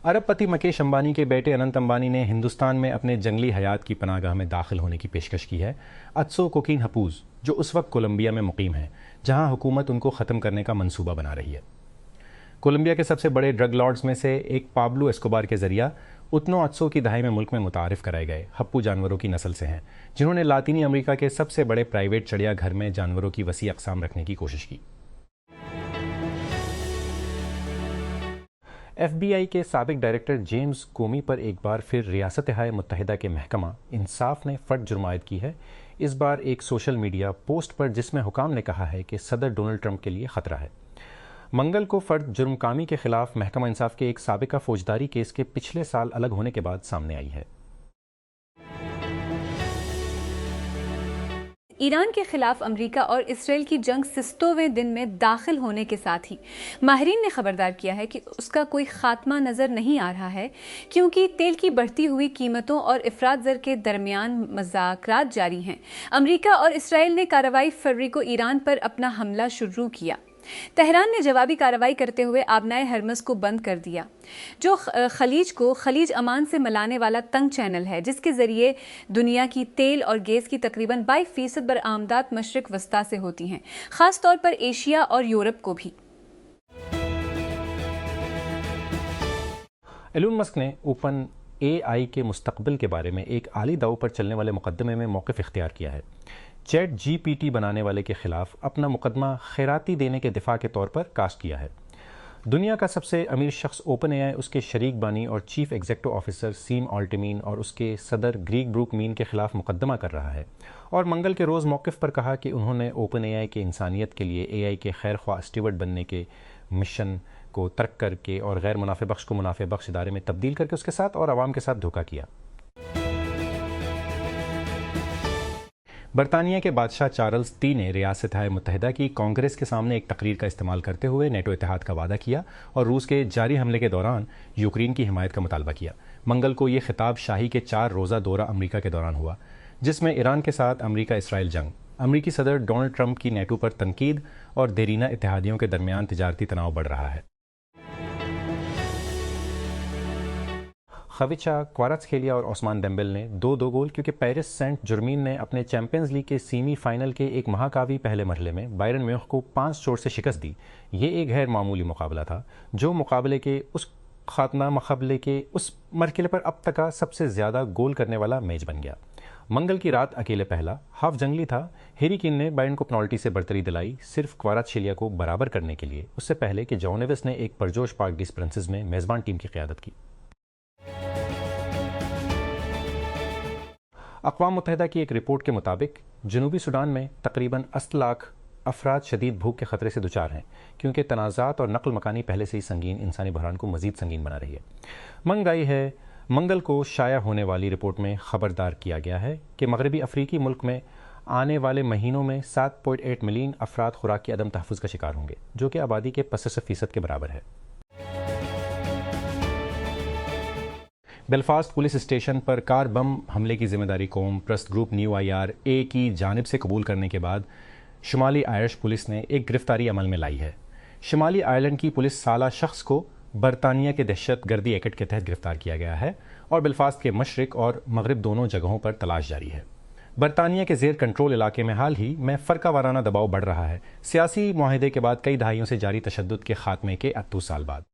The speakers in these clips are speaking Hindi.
अरबपति मुकेश अंबानी के बेटे अनंत अंबानी ने हिंदुस्तान में अपने जंगली हयात की पनाहगाह में दाखिल होने की पेशकश की है। अत्सो कोकीन हपूज, जो उस वक्त कोलंबिया में मुकीम है, जहां हुकूमत उनको ख़त्म करने का मंसूबा बना रही है। कोलंबिया के सबसे बड़े ड्रग लॉर्ड्स में से एक पाब्लो एस्कोबार के जरिया उतनो अत्सो की दहाई में मुल्क में मुतारिफ कराए गए हप्पू जानवरों की नस्ल से हैं, जिन्होंने लातीनी अमेरिका के सबसे बड़े प्राइवेट चिड़ियाघर में जानवरों की वसी अक़साम रखने की कोशिश की। FBI के साबिक डायरेक्टर जेम्स कोमी पर एक बार फिर रियासत-ए मुत्तहिदा के महकमा इंसाफ ने फर्द जुर्मायद की है, इस बार एक सोशल मीडिया पोस्ट पर जिसमें हुकाम ने कहा है कि सदर डोनाल्ड ट्रंप के लिए ख़तरा है। मंगल को फर्द जुर्मकामी के खिलाफ महकमा इंसाफ के एक साबिका फौजदारी केस के पिछले साल अलग होने के बाद सामने आई है। ईरान के खिलाफ अमेरिका और इसराइल की जंग 60वें दिन में दाखिल होने के साथ ही माहिरीन ने खबरदार किया है कि उसका कोई खात्मा नज़र नहीं आ रहा है, क्योंकि तेल की बढ़ती हुई कीमतों और इफरात ज़र के दरमियान मज़ाकरात जारी हैं। अमेरिका और इसराइल ने कार्रवाई फरवरी को ईरान पर अपना हमला शुरू किया। तेहरान ने जवाबी कार्रवाई करते हुए आबनाए हरमस को बंद कर दिया, जो खलीज को खलीज अमान से मिलाने वाला तंग चैनल है, जिसके जरिए दुनिया की तेल और गैस की तकरीबन 22% बरामदात मशरिक वस्ता से होती हैं, खास तौर पर एशिया और यूरोप को भी। एलन मस्क ने ओपन AI के मुस्तकबिल के बारे में एक आली दाव पर चलने वाले मुकदमे में मौक़िफ़ इख्तियार किया है। चैट GPT बनाने वाले के खिलाफ अपना मुकदमा खैराती देने के दिफा के तौर पर कास्ट किया है। दुनिया का सबसे अमीर शख्स ओपन AI, उसके शरीक बानी और चीफ एग्जीक्यूटिव ऑफिसर सीम ऑल्टमीन और उसके सदर ग्रीग ब्रूक मीन के खिलाफ मुकदमा कर रहा है, और मंगल के रोज़ मौक़िफ़ पर कहा कि उन्होंने ओपन AI के इंसानियत के लिए AI के खैर ख्वाह स्टीवर्ड बनने के मिशन को तर्क करके और गैर मुनाफे बख्श को मुनाफे बख्श इदारे में तब्दील करके उसके साथ और आवाम के साथ धोखा किया। बरतानिया के बादशाह चार्ल्स III ने रियासत-ए मुत्तहिदा की कांग्रेस के सामने एक तकरीर का इस्तेमाल करते हुए नेटो इत्तेहाद का वादा किया और रूस के जारी हमले के दौरान यूक्रेन की हिमायत का मुतालबा किया। मंगल को ये खिताब शाही के 4 रोज़ा दौरा अमेरिका के दौरान हुआ, जिसमें ईरान के साथ अमेरिका इसराइल जंग, अमेरिकी सदर डोनाल्ड ट्रंप की नेटो पर तनकीद और देरीना इत्तेहादियों के दरमियान तिजारती तनाव बढ़ रहा है। खविचा, क्वारात्सखेलिया और ओस्मान डेम्बेले ने 2-2 गोल, क्योंकि पेरिस सेंट जर्मेन ने अपने चैंपियंस लीग के सेमीफाइनल के एक महाकावी पहले मरहले में बायरन म्यूनिख को 5 चोट से शिकस्त दी। ये एक गैर मामूली मुकाबला था, जो मुकाबले के उस मरहले पर अब तक का सबसे ज़्यादा गोल करने वाला मैच बन गया। मंगल की रात अकेले पहला हाफ जंगली था। हैरी केन ने बायरन को पेनल्टी से बढ़तरी दिलाई, सिर्फ क्वारात्सखेलिया को बराबर करने के लिए, उससे पहले कि जॉन नेवेस ने एक परजोश पार्क डिस प्रिंसेस में मेज़बान टीम की क़यादत की। अक़वाम मुत्तहिदा की एक रिपोर्ट के मुताबिक जनूबी सूडान में तकरीबन 80 लाख अफराद शदीद भूख के ख़तरे से दुचार हैं, क्योंकि तनाज़ात और नकल मकानी पहले से ही संगीन इंसानी बहरान को मज़ीद संगीन बना रही है। महंगाई है। मंगल को शाया होने वाली रिपोर्ट में ख़बरदार किया गया है कि मगरबी अफ्रीकी मुल्क में आने वाले महीनों में 7.8 मिलियन अफराद खुराक की अदम तहफ़्फ़ुज़ का शिकार होंगे, जो कि आबादी के 85% के बराबर है। बेलफास्ट पुलिस स्टेशन पर कार बम हमले की जिम्मेदारी कौम प्रस्त ग्रुप न्यू IRA की जानिब से कबूल करने के बाद शुमाली आयरिश पुलिस ने एक गिरफ्तारी अमल में लाई है। शुमाली आयरलैंड की पुलिस साला शख्स को बरतानिया के दहशत गर्दी एक्ट के तहत गिरफ्तार किया गया है और बेलफास्ट के मशरिक और मगरिब दोनों जगहों पर तलाश जारी है। बरतानिया के ज़ेर कंट्रोल इलाके में हाल ही में फ़र्का वाराना दबाव बढ़ रहा है, सियासी मुआहदे के बाद कई दहाइयों से जारी तशद्दुद के खात्मे के 38 साल बाद।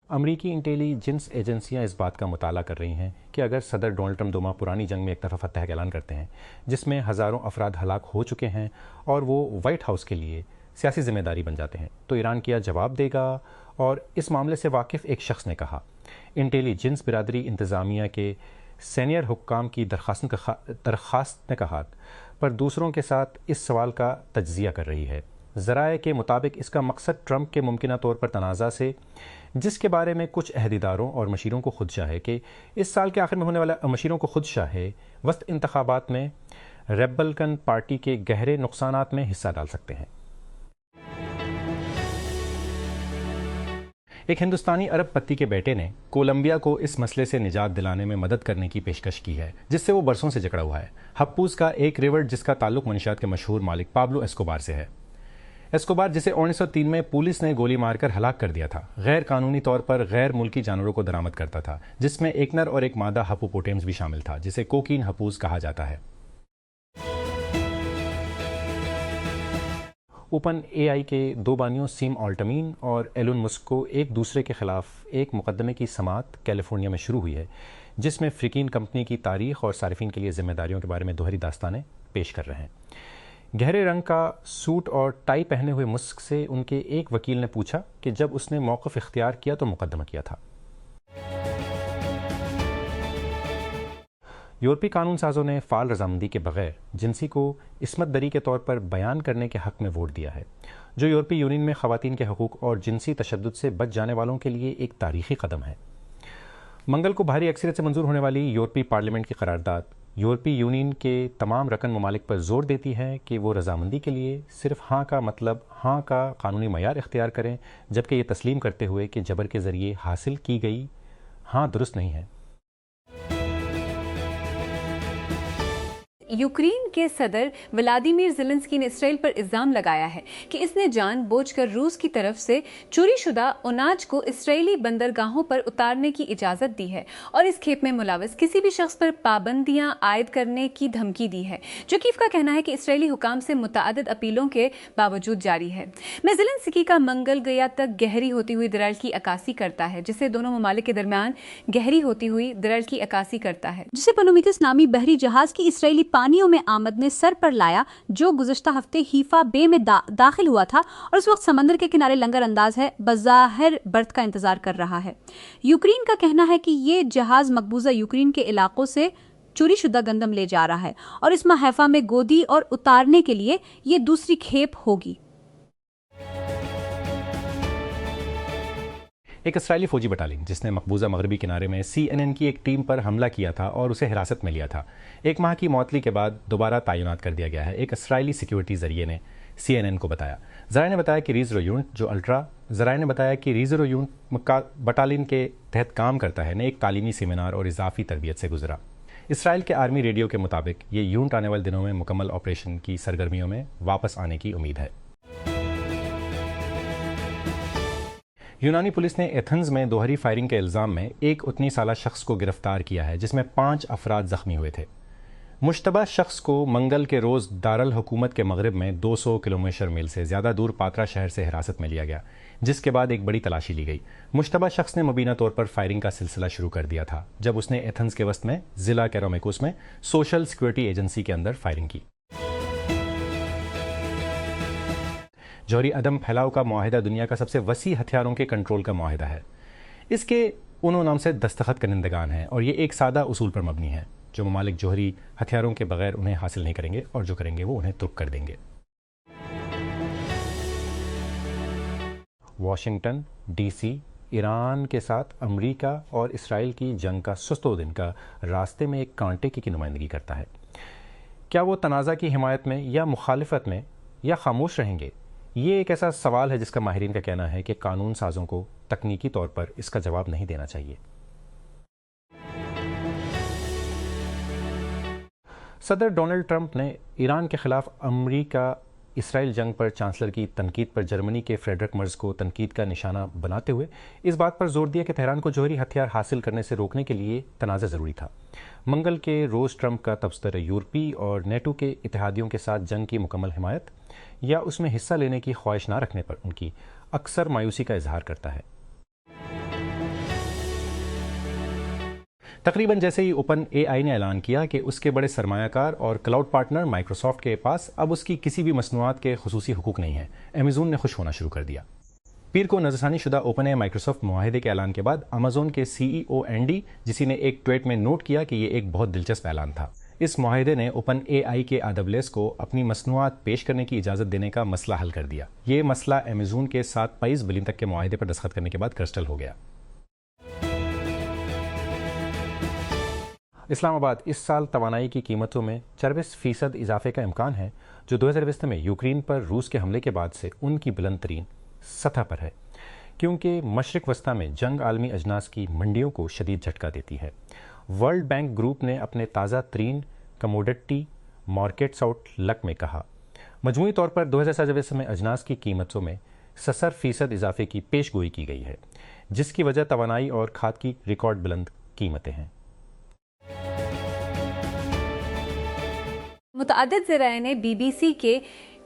अमरीकी इंटेलिजेंस एजेंसियां इस बात का मुताला कर रही हैं कि अगर सदर डोनाल्ड ट्रंप 2 माह पुरानी जंग में एक तरफा फतह का ऐलान करते हैं, जिसमें हज़ारों अफराद हलाक हो चुके हैं, और वो वाइट हाउस के लिए सियासी जिम्मेदारी बन जाते हैं, तो ईरान क्या जवाब देगा। और इस मामले से वाकिफ़ एक शख्स ने कहा, इंटेलिजेंस बिरादरी इंतज़ामिया के सीनियर हुक्काम की दरख्वास्त ने कहा पर दूसरों के साथ इस सवाल का तज्ज़िया कर रही है। ज़राए के मुताबिक इसका मकसद ट्रंप के मुमकिना तौर पर तनाज़ा से, जिसके बारे में कुछ अहदेदारों और मशीरों को खुदशा है कि इस साल के आखिर में होने वाला मशीरों को खुदशा है वस्त इंतखाबात में रेबल्कन पार्टी के गहरे नुकसानात में हिस्सा डाल सकते हैं। एक हिंदुस्तानी अरबपति के बेटे ने कोलंबिया को इस मसले से निजात दिलाने में मदद करने की पेशकश की है, जिससे वो बरसों से जकड़ा हुआ है। हप्पूज़ का एक रिवर जिसका ताल्लुक मंशियात के मशहूर मालिक पाब्लो एस्कोबार से है। एस्कोबार, जिसे 1903 में पुलिस ने गोली मारकर हलाक कर दिया था, गैर कानूनी तौर पर गैर मुल्की जानवरों को दरामद करता था, जिसमें एक नर और एक मादा हिप्पोपोटेमस भी शामिल था, जिसे कोकीन हपूज कहा जाता है। ओपन एआई के दो बानियों सैम अल्टमैन और एलन मस्क को एक दूसरे के खिलाफ एक मुकदमे की समाअत कैलिफोर्निया में शुरू हुई है, जिसमें फ्रिकीन कंपनी की तारीख और सारिफिन के लिए जिम्मेदारियों के बारे में दोहरी दास्तानें पेश कर रहे हैं। गहरे रंग का सूट और टाई पहने हुए मस्क से उनके एक वकील ने पूछा कि जब उसने मौक़िफ़ इख्तियार किया तो मुकदमा किया था। यूरोपी कानून साजों ने फ़ाल रजामंदी के बगैर जिनसी को इस्मत दरी के तौर पर बयान करने के हक़ में वोट दिया है, जो यूरोपीय यूनियन में ख़वातीन के हकूक़ और जिनसी तशद्दुद से बच जाने वालों के लिए एक तारीख़ी कदम है। मंगल को भारी अक्सरियत से मंजूर होने वाली यूरोपीय पार्लियामेंट की करारदाद यूरोपीय यूनियन के तमाम रकन ममालिक पर जोर देती है कि वो रजामंदी के लिए सिर्फ हाँ का मतलब हाँ का कानूनी मयार इख्तियार करें, जबकि ये तस्लीम करते हुए कि जबर के ज़रिए हासिल की गई हाँ दुरुस्त नहीं है। यूक्रेन के सदर व्लादिमीर ज़ेलेंस्की ने इसराइल पर इल्ज़ाम लगाया है कि इसने जानबूझकर रूस की तरफ से चोरीशुदा अनाज को इसराइली बंदरगाहों पर उतारने की इजाज़त दी है और इस खेप में मुलविस किसी भी शख्स पर पाबंदियां आयद करने की धमकी दी है, जो कीव का कहना है कि इसराइली हुकाम से मुतअद्दिद अपीलों के बावजूद जारी है। मैं ज़ेलेंस्की का मंगल गया तक गहरी होती हुई दरार की अक्कासी करता है, जिसे दोनों ममालिक के दरमियान गहरी होती हुई दरार की अक्कासी करता है, जिसे पनोमितिस नामी बहरी जहाज की इसराइली पानियों में आमद ने सर पर लाया, जो गुज़श्ता हफ्ते हीफा बे में दाखिल हुआ था और उस वक्त समंदर के किनारे लंगर अंदाज है बज़ाहिर बर्थ का इंतजार कर रहा है। यूक्रेन का कहना है कि ये जहाज मकबूजा यूक्रेन के इलाकों से चोरीशुदा गंदम ले जा रहा है और इस माह हैफा में गोदी और उतारने के लिए ये दूसरी खेप होगी। एक इसराइली फौजी बटालियन जिसने मकबूजा मगरबी किनारे में CNN की एक टीम पर हमला किया था और उसे हिरासत में लिया था, एक माह की मौतली के बाद दोबारा तैनात कर दिया गया है, एक इसराइली सिक्योरिटी जरिए ने CNN को बताया। ज़राए ने बताया कि रिजर्व यूनिट बटालियन के तहत काम करता है ने एक तालीमी सेमिनार और इजाफी तरबियत से गुजरा। इसराइल के आर्मी रेडियो के मुताबिक ये यूनिट आने वाले दिनों में मुकम्मल ऑपरेशन की सरगर्मियों में वापस आने की उम्मीद है। यूनानी पुलिस ने एथेंस में दोहरी फायरिंग के इल्ज़ाम में एक 19 साला शख्स को गिरफ्तार किया है, जिसमें 5 अफराद जख्मी हुए थे। मुश्तबा शख्स को मंगल के रोज़ दारुल हुकूमत के मगरिब में 200 किलोमीटर मील से ज़्यादा दूर पात्रा शहर से हिरासत में लिया गया, जिसके बाद एक बड़ी तलाशी ली गई। मुश्तबा शख्स ने मुबीना तौर पर फायरिंग का सिलसिला शुरू कर दिया था जब उसने एथेंस के वस्त में ज़िला कैरोमेकुस में सोशल सिक्योरिटी एजेंसी के अंदर फायरिंग की। जौहरी अदम फैलाव का मुआहिदा दुनिया का सबसे वसी हथियारों के कंट्रोल का मुआहिदा है। इसके उन्होंने नाम से दस्तखत करंदगान हैं और ये एक सादा उसूल पर मबनी है, जो ममालिक जौहरी हथियारों के बगैर उन्हें हासिल नहीं करेंगे और जो करेंगे वो उन्हें तुर्क कर देंगे। वाशिंगटन DC ईरान के साथ अमेरिका और इसराइल की जंग का सुस्तो दिन का रास्ते में एक कांटे की नुमाइंदगी करता है। क्या वो तनाज़ा की हिमायत में या मुखालिफत में या खामोश रहेंगे? ये एक ऐसा सवाल है जिसका माहिरीन का कहना है कि कानून साजों को तकनीकी तौर पर इसका जवाब नहीं देना चाहिए। सदर डोनाल्ड ट्रंप ने ईरान के खिलाफ अमेरिका इसराइल जंग पर चांसलर की तनकीद पर जर्मनी के फ्रेडरिक मर्ज को तनकीद का निशाना बनाते हुए इस बात पर जोर दिया कि तेहरान को जौहरी हथियार हासिल करने से रोकने के लिए तनाज़ा ज़रूरी था। मंगल के रोज़ ट्रंप का तबसरा यूरोपीय और नेटो के इत्तेहादियों के साथ जंग की मुकम्मल हिमायत या उसमें हिस्सा लेने की ख्वाहिश ना रखने पर उनकी अक्सर मायूसी का इजहार करता है। तकरीबन जैसे ही ओपन AI ने ऐलान किया कि उसके बड़े सरमायाकार और क्लाउड पार्टनर माइक्रोसॉफ्ट के पास अब उसकी किसी भी मसनूआत के खुसूसी हुकूक नहीं है, अमेज़न ने खुश होना शुरू कर दिया। पीर को नजरसानी शुदा ओपन AI माइक्रोसॉफ्ट मुआहिदे के ऐलान के बाद अमेज़न के CEO एंडी जिसी ने एक ट्वीट में नोट किया कि यह एक बहुत दिलचस्प ऐलान था। इस मुआहिदे ने ओपन AI के AWS को अपनी मसनूआत पेश करने की इजाज़त देने का मसला हल कर दिया। ये मसला अमेज़न के साथ 22 बिलियन तक के मुआहिदे पर दस्तखत करने के बाद क्रिस्टल हो गया। इस्लामाबाद इस साल तवानाई की कीमतों में 24% इजाफे का इम्कान है, जो 2020 में यूक्रेन पर रूस के हमले के बाद से उनकी बुलंद तरीन सतह पर है, क्योंकि मशरिक वस्ता में जंग आलमी अजनास की मंडियों को शदीद झटका देती है। वर्ल्ड बैंक ग्रुप ने अपने ताज़ा तरीन कमोडिटी मार्केट्स आउटलुक में कहा, मजमूई तौर पर 2024 में अजनास की कीमतों में 70% इजाफे की पेशगोई की गई है, जिसकी वजह तवानाई और खाद की रिकॉर्ड बुलंद कीमतें हैं। मुतअद्दिद ज़राए ने BBC के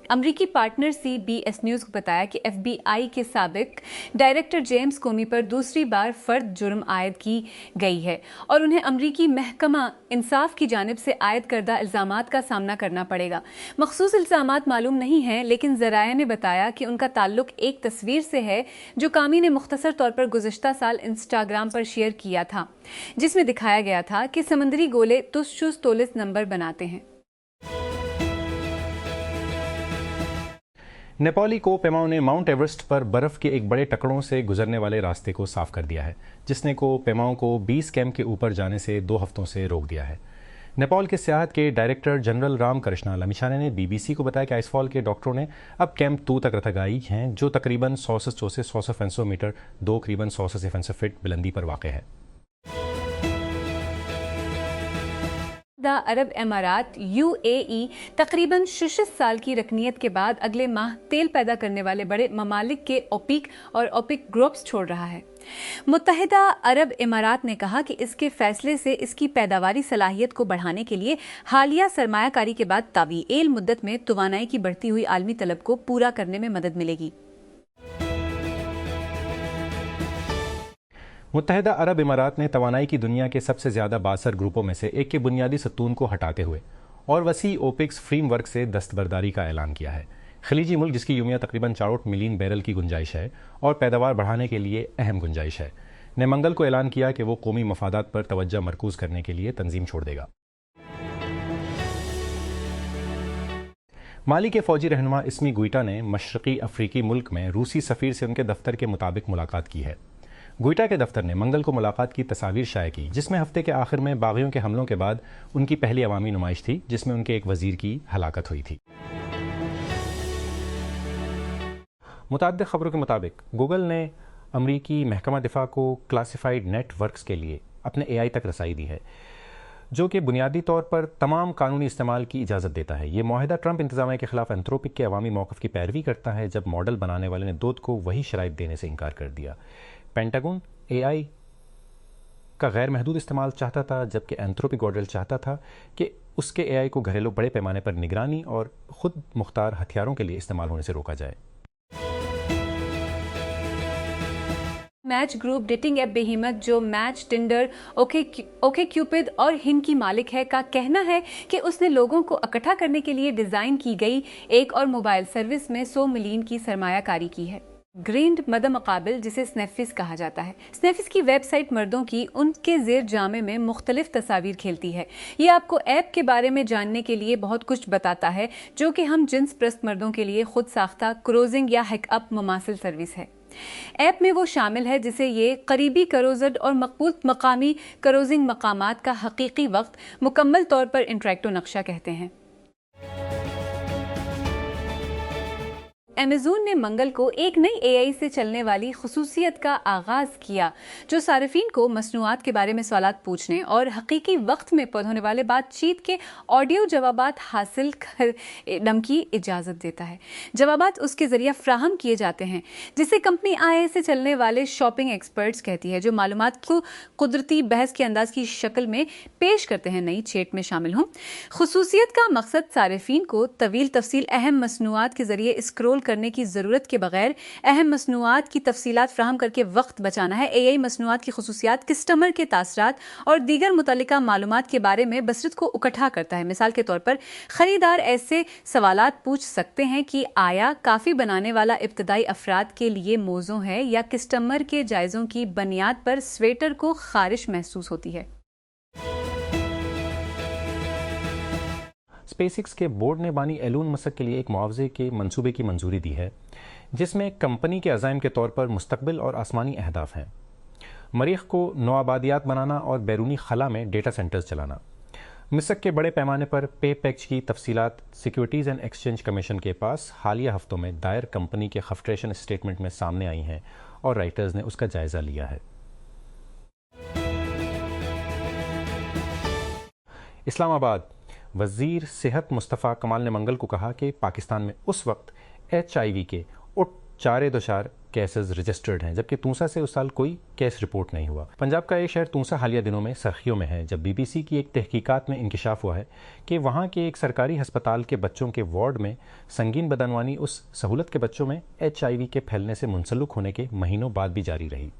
अमरीकी पार्टनर CBS न्यूज़ को बताया कि FBI के साबिक डायरेक्टर जेम्स कोमी पर दूसरी बार फर्द जुर्म आयद की गई है और उन्हें अमरीकी महकमा इंसाफ की जानिब से आयद करदा इल्ज़ामात का सामना करना पड़ेगा। मखसूस इल्ज़ामात मालूम नहीं हैं, लेकिन ज़राए ने बताया कि उनका ताल्लुक एक तस्वीर से है जो कामी ने मुख्तसर तौर पर गुज़श्ता साल इंस्टाग्राम पर शेयर किया था, जिसमें दिखाया गया था कि समंदरी गोले तुस तोलिस नंबर बनाते हैं। नेपाली को पेमाओ ने माउंट एवरेस्ट पर बर्फ के एक बड़े टकरों से गुजरने वाले रास्ते को साफ कर दिया है, जिसने को पेमाओ को 20 कैंप के ऊपर जाने से 2 हफ्तों से रोक दिया है। नेपाल के सियाहत के डायरेक्टर जनरल राम कृष्णा लमिशाने ने BBC को बताया कि आइसफॉल के डॉक्टरों ने अब कैंप 2 तक रतगाई हैं, जो तकरीबन 100 से 100 मीटर 2 करीबन 100 से 150 फीट बुलंदी पर वाक़ है। अरब अमारात UAE तकरीबन 66 साल की रकनीत के बाद अगले माह तेल पैदा करने वाले बड़े ममालिक के ओपेक और ओपेक ग्रुप्स छोड़ रहा है। मुत्तहिदा अरब इमारात ने कहा कि इसके फैसले से इसकी पैदावारी सलाहियत को बढ़ाने के लिए हालिया सरमायाकारी के बाद तावील मुद्दत में तवानाई की बढ़ती हुई आलमी तलब को पूरा करने में मदद मिलेगी। मुत्तहिदा अरब इमारात ने तवानाई की दुनिया के सबसे ज़्यादा बासर ग्रुपों में से एक के बुनियादी सतून को हटाते हुए और वसी ओपेक्स फ्रेमवर्क से दस्तबरदारी का ऐलान किया है। खलीजी मुल्क जिसकी यूमिया तकरीबन 64 मिलियन बैरल की गुंजाइश है और पैदावार बढ़ाने के लिए अहम गुंजाइश है, ने मंगल को ऐलान किया कि वो कौमी मफादात पर तवज्जो मरकूज करने के लिए तंजीम छोड़ देगा। माली के फौजी रहनुमा इस्मी गुइटा ने मशरकी अफ्रीकी मुल्क में रूसी सफ़ीर से उनके दफ्तर के मुताबिक मुलाकात की है। गुइटा के दफ्तर ने मंगल को मुलाकात की तस्वीर शाया की, जिसमें हफ्ते के आखिर में बागियों के हमलों के बाद उनकी पहली अवामी नुमाइश थी, जिसमें उनके एक वजीर की हलाकत हुई थी। मुताद्दिद खबरों के मुताबिक गूगल ने अमरीकी महकमा दिफा को क्लासिफाइड नेटवर्क्स के लिए अपने AI तक रसाई दी है, जो कि बुनियादी तौर पर तमाम कानूनी इस्तेमाल की इजाज़त देता है। ये माहिदा ट्रंप इंतजामिया के खिलाफ एंथ्रोपिक के अवामी मौक़िफ़ की पैरवी करता है, जब मॉडल बनाने वाले ने दूध को वही शराइत देने से इनकार कर दिया। पेंटागन AI का गैर महदूद इस्तेमाल चाहता था, जबकि एंथ्रोपिक मॉडल चाहता था कि उसके AI को घरेलू बड़े पैमाने पर निगरानी और खुद मुख्तार हथियारों के लिए इस्तेमाल होने से रोका जाए। मैच ग्रुप डेटिंग ऐप बेहिमत जो मैच, टिंडर, ओके क्यूपिड और हिम की मालिक है का कहना है कि उसने लोगों को इकट्ठा करने के लिए डिज़ाइन की गई एक और मोबाइल सर्विस में 100 मिलियन की सरमायाकारी की है। ग्रीन्ड मद मुकाबिल, जिसे स्नैफिस कहा जाता है। स्नैफिस की वेबसाइट मर्दों की उनके जेर जामे में मुख्तलिफ तस्वीर खेलती है। ये आपको ऐप के बारे में जानने के लिए बहुत कुछ बताता है, जो कि हम जिन्स प्रस्त मर्दों के लिए खुद साख्ता क्रोजिंग या हैकअप मुमासिल सर्विस है। ऐप में वो शामिल है जिसे ये करीबी करोजड और मकबूल मकामी करोजिंग मकामात का हकीकी वक्त मुकम्मल तौर पर इंटरैक्टिव नक्शा कहते हैं। अमेज़न ने मंगल को एक नई AI से चलने वाली खुसूसियत का आगाज़ किया, जो सार्फिन को मसनूआत के बारे में सवालात पूछने और हकीकी वक्त में पैदा होने वाले बातचीत के ऑडियो जवाबात हासिल करने की इजाज़त देता है। जवाबात उसके ज़रिए फ्राहम किए जाते हैं, जिसे कंपनी AI से चलने वाले शॉपिंग एक्सपर्ट्स कहती है, जो मालूमात को कुदरती बहस के अंदाज की शक्ल में पेश करते हैं। नई चैट में शामिल हों। खुसूसियत का मकसद सार्फिन को तवील तफसील अहम मसनूआत के ज़रिए स्क्रॉल करने की ज़रूरत के बगैर अहम मसनूआत की तफसीलात फ्राहम करके वक्त बचाना है। AI मसनूआत की खुसूसियात कस्टमर के तासरात और दीगर मुतल्लिका मालूमात के बारे में बसरत को इकट्ठा करता है। मिसाल के तौर पर ख़रीदार ऐसे सवालात पूछ सकते हैं कि आया काफ़ी बनाने वाला इब्तदाई अफराद के लिए मौजू है या कस्टमर के जायज़ों की बुनियाद पर स्वेटर को खारिश महसूस होती है। स्पेसएक्स के बोर्ड ने बानी एलून मस्क के लिए एक मुआवजे के मंसूबे की मंजूरी दी है, जिसमें कंपनी के अज़ाइम के तौर पर मुस्तकबिल और आसमानी अहदाफ हैं। मरीख को नौआबादियात बनाना और बैरूनी खला में डेटा सेंटर्स चलाना। मिस्क के बड़े पैमाने पर पे पैक्स की तफसीलात सिक्योरिटीज़ एंड एक्सचेंज कमीशन के पास हालिया हफ्तों में दायर कंपनी के खफ्ट्रेशन स्टेटमेंट में सामने आई हैं और राइटर्स ने उसका जायज़ा लिया है। इस्लामाबाद वज़ीर सेहत मुस्तफ़ा कमाल ने मंगल को कहा कि पाकिस्तान में उस वक्त HIV के 4 केसेस रजिस्टर्ड हैं, जबकि तूसा से उस साल कोई केस रिपोर्ट नहीं हुआ। पंजाब का एक शहर तूसा हालिया दिनों में सख्तियों में है, जब BBC की एक तहकीकात में इंकशाफ हुआ है कि वहाँ के एक सरकारी अस्पताल के बच्चों के वार्ड में संगीन बदनवानी उस सहूलत के बच्चों में HIV के फैलने से मुंसलिक होने के महीनों बाद भी जारी रही।